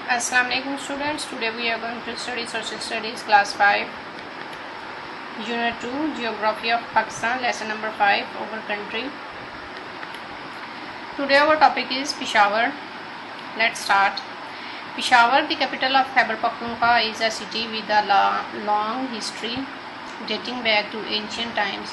Assalamu alaikum students. Today we are going to study social studies class 5 unit 2 geography of Pakistan lesson number 5 over country. Today our topic is Peshawar. Let's start. Peshawar, the capital of Khyber Pakhtunkhwa, is a city with a long history dating back to ancient times.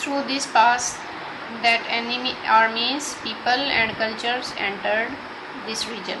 through this pass that enemy armies, people and cultures entered this region.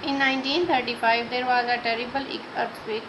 In 1935 there was a terrible earthquake.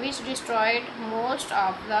which destroyed most of the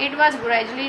It was gradually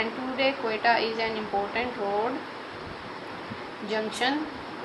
And today Quetta is an important road junction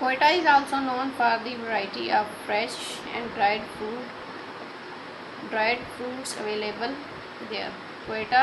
Quetta is also known for the variety of fresh and dried fruits available there. Quetta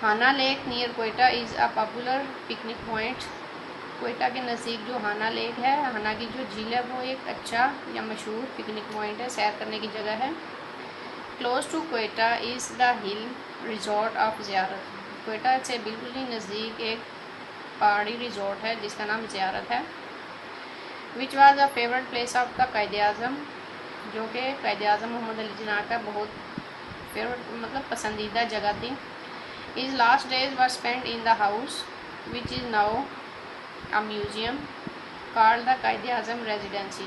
Hana Lake near Quetta is a popular picnic point. Quetta کے نزدیک جو ہانا leak ہے، ہانا کی جو جھیل ہے، وہ ایک اچھا یا مشہور پکنک پوائنٹ ہے، سیر کرنے کی جگہ ہے۔ کلوز ٹو کوئٹہ از دا ہل ریزورٹ آف زیارت، کوئٹہ سے بالکل ہی نزدیک ایک پہاڑی ریزورٹ ہے جس کا نام زیارت ہے۔ Which was the favourite place of the Quaid Azam, جو کہ قائد اعظم محمد علی جناح کا بہت فیوریٹ مطلب پسندیدہ جگہ تھی۔ His last days were spent in the house which is now a museum called the Quaid Azam residency,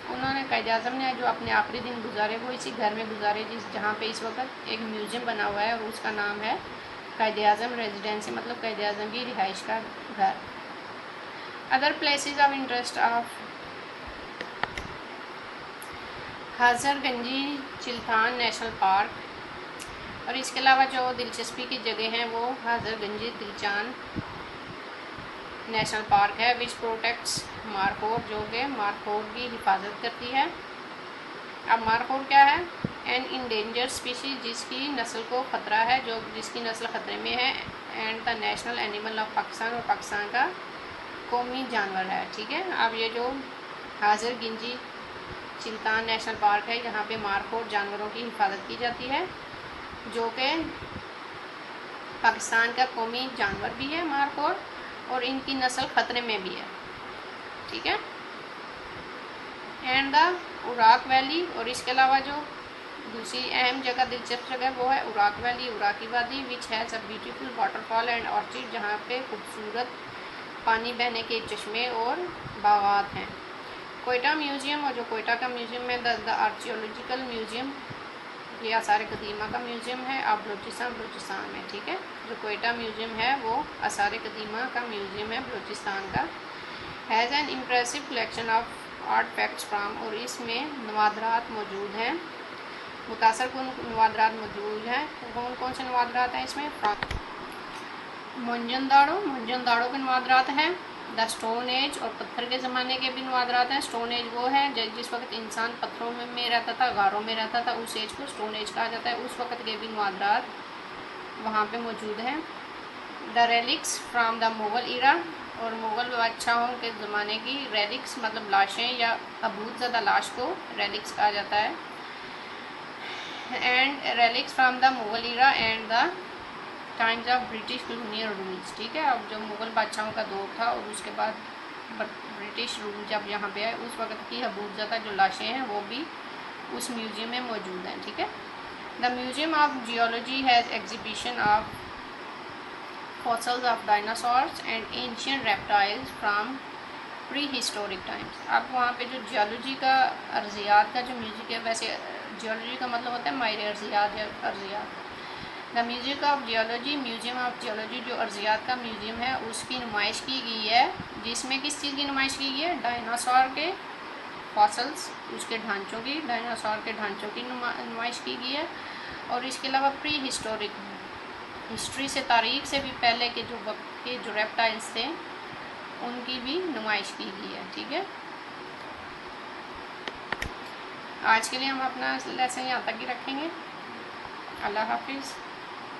انہوں نے قائد اعظم نے جو اپنے آخری دن گزارے وہ اسی گھر میں گزارے جہاں پہ اس وقت ایک میوزیم بنا ہوا ہے، اور اس کا نام ہے قائد اعظم ریزیڈنسی، مطلب قائد اعظم کی رہائش کا گھر۔ Other places of interest of حضر گنجی چلتان نیشنل پارک، اور اس کے علاوہ جو دلچسپی کی جگہ ہیں وہ حضر گنجی چلتان نیشنل پارک ہے، وچ پروٹیکٹس مارخور، جو کہ مارخور کی حفاظت کرتی ہے۔ اب مارخور کیا ہے؟ این انڈینجر اسپیشیز، جس کی نسل کو خطرہ ہے، جس کی نسل خطرے میں ہے، and the national animal of Pakistan, اور پاکستان کا قومی جانور ہے، ٹھیک ہے۔ اب یہ جو حضر گنجی چلتان نیشنل پارک ہے، یہاں پہ مارخور جانوروں کی حفاظت کی جاتی ہے، جو کہ پاکستان کا قومی جانور بھی ہے مارخور، اور ان کی نسل خطرے میں بھی ہے، ٹھیک ہے۔ اینڈ دا اوراق ویلی، اور اس کے علاوہ جو دوسری اہم جگہ دلچسپ جگہ وہ ہے اوراق ویلی، اوراقی وادی، which has a beautiful water fall and orchard, جہاں پہ خوبصورت پانی بہنے کے چشمے اور باغات ہیں۔ کوئٹہ میوزیم، اور جو کوئٹہ کا میوزیم ہے دا آرکیولوجیکل میوزیم، یہ آثار قدیمہ کا میوزیم ہے، اب بلوچستان میں، ٹھیک ہے۔ جو کوئٹہ میوزیم ہے وہ آثار قدیمہ کا میوزیم ہے بلوچستان کا۔ Has an impressive collection of art facts from, اور اس میں نوادرات موجود ہیں، متاثر کن نوادرات موجود ہیں۔ کون کون سے نوادرات ہیں اس میں؟ موہنجو-داڑو کے نوادرات ہیں۔ دا اسٹون ایج، اور پتھر کے زمانے کے بھی نوادرات ہیں۔ اسٹون ایج وہ ہے جس وقت انسان پتھروں میں رہتا تھا، غاروں میں رہتا تھا، اس ایج کو اسٹون ایج کہا جاتا ہے، اس وقت کے بھی نوادرات وہاں پہ موجود ہیں۔ دا ریلکس فرام دا مغل ایرا، اور مغل بادشاہوں کے زمانے کی ریلکس مطلب لاشیں یا ابوت زدہ لاش کو ریلکس کہا جاتا ہے۔ And relics from the Mughal era and the times of British colonial rules, ٹھیک ہے۔ اب جو مغل بادشاہوں کا دور تھا اور اس کے بعد برٹش رول جب یہاں پہ آئے، اس وقت کی ابوت زدہ جو لاشیں ہیں وہ بھی اس میوزیم میں موجود ہیں، ٹھیک ہے۔ The museum of geology has exhibition of fossils of dinosaurs and ancient reptiles from prehistoric times۔ اب وہاں پہ جو جیولوجی کا ارضیات کا جو میوزیم ہے، ویسے جیولوجی کا مطلب ہوتا ہے ماہر ارضیات یا ارضیات۔ دا میوزیم آف جیولوجی جو ارضیات کا میوزیم ہے اس کی نمائش کی گئی ہے، جس میں کس چیز کی نمائش کی گئی ہے؟ ڈائناسور کے فاسلس، اس کے ڈھانچوں کی، ڈائناسور کے ڈھانچوں کی نمائش کی گئی ہے، اور اس کے علاوہ پری ہسٹورک، ہسٹری سے، تاریخ سے بھی پہلے کے جو وقت کے جو ریپٹائلس تھے ان کی بھی نمائش کی گئی ہے، ٹھیک ہے۔ آج کے لیے ہم اپنا لیسن یہاں تک ہی رکھیں گے۔ اللہ حافظ۔